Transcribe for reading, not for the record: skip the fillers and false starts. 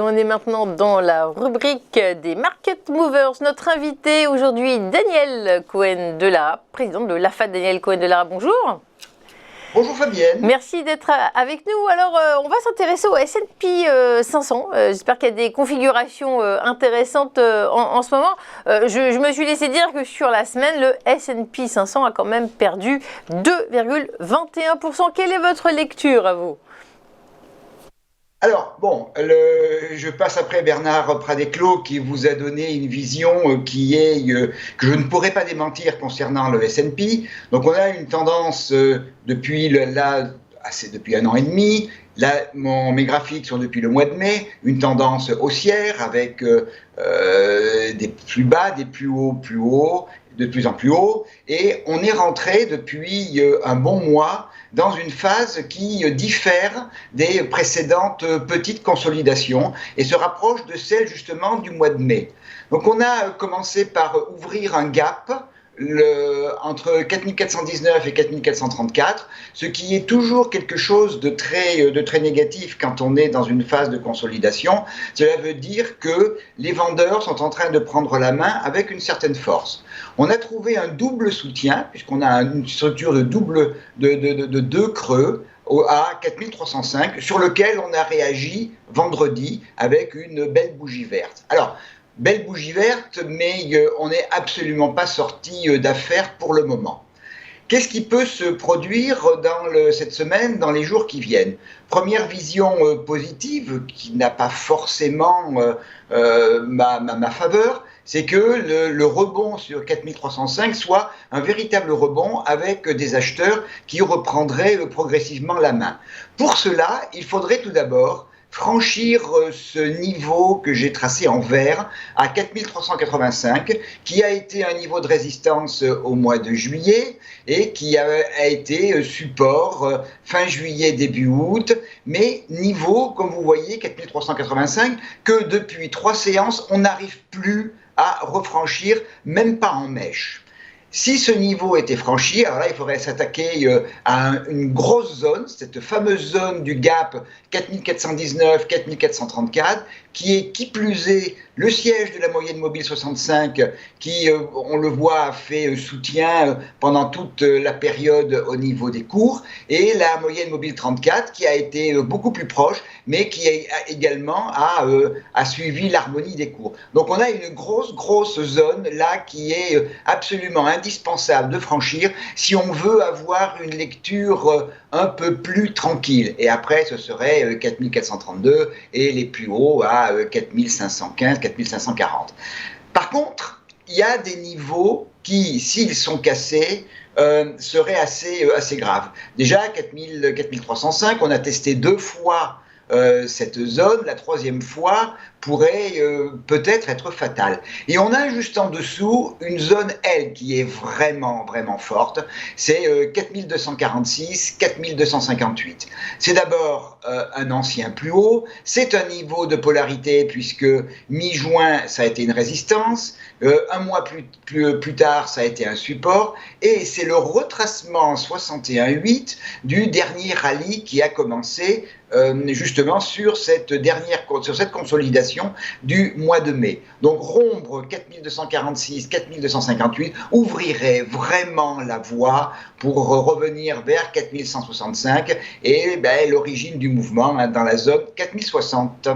on est maintenant dans la rubrique des Market Movers. Notre invité aujourd'hui, Daniel Cohen-Delara, président de l'AFAT. Daniel Cohen-Delara, bonjour. Bonjour Fabienne. Merci d'être avec nous. Alors, on va s'intéresser au S&P 500. J'espère qu'il y a des configurations intéressantes en ce moment. Je me suis laissé dire que sur la semaine, le S&P 500 a quand même perdu 2,21%. Quelle est votre lecture à vous ? Alors, bon, je passe après Bernard Pradeclos qui vous a donné une vision qui est que je ne pourrais pas démentir concernant le S&P. Donc, on a une tendance depuis depuis 1 an et demi. Là, mes graphiques sont depuis le mois de mai, une tendance haussière avec des plus bas, des plus hauts, de plus en plus haut. Et on est rentré depuis un bon mois dans une phase qui diffère des précédentes petites consolidations et se rapproche de celle justement du mois de mai. Donc on a commencé par ouvrir un gap entre 4419 et 4434, ce qui est toujours quelque chose de très négatif quand on est dans une phase de consolidation. Cela veut dire que les vendeurs sont en train de prendre la main avec une certaine force. On a trouvé un double soutien, puisqu'on a une structure de deux creux à 4305, sur lequel on a réagi vendredi avec une belle bougie verte. Alors, belle bougie verte, mais on n'est absolument pas sorti d'affaires pour le moment. Qu'est-ce qui peut se produire cette semaine, dans les jours qui viennent ? Première vision positive, qui n'a pas forcément ma faveur, c'est que le rebond sur 4305 soit un véritable rebond avec des acheteurs qui reprendraient progressivement la main. Pour cela, il faudrait tout d'abord franchir ce niveau que j'ai tracé en vert à 4385, qui a été un niveau de résistance au mois de juillet et qui a été support fin juillet, début août, mais niveau, comme vous voyez, 4385, que depuis 3 séances, on n'arrive plus à refranchir, même pas en mèche. Si ce niveau était franchi, alors là, il faudrait s'attaquer à une grosse zone, cette fameuse zone du gap 4419, 4434, qui est qui plus est le siège de la moyenne mobile 65, qui, on le voit, a fait soutien pendant toute la période au niveau des cours, et la moyenne mobile 34, qui a été beaucoup plus proche, mais qui également a suivi l'harmonie des cours. Donc on a une grosse zone là qui est absolument indispensable de franchir si on veut avoir une lecture un peu plus tranquille. Et après, ce serait 4432 et les plus hauts à 4515, 4540. Par contre, il y a des niveaux qui, s'ils sont cassés, seraient assez graves. Déjà, 4305, on a testé 2 fois cette zone, la 3e fois pourrait peut-être être fatale. Et on a juste en dessous une zone L qui est vraiment forte, c'est 4246, 4258. C'est d'abord un ancien plus haut, c'est un niveau de polarité puisque mi-juin ça a été une résistance, un mois plus tard ça a été un support, et c'est le retracement 61,8 du dernier rallye qui a commencé justement sur cette consolidation du mois de mai. Donc rompre 4246, 4258 ouvrirait vraiment la voie pour revenir vers 4165 et l'origine du mouvement dans la zone 4060.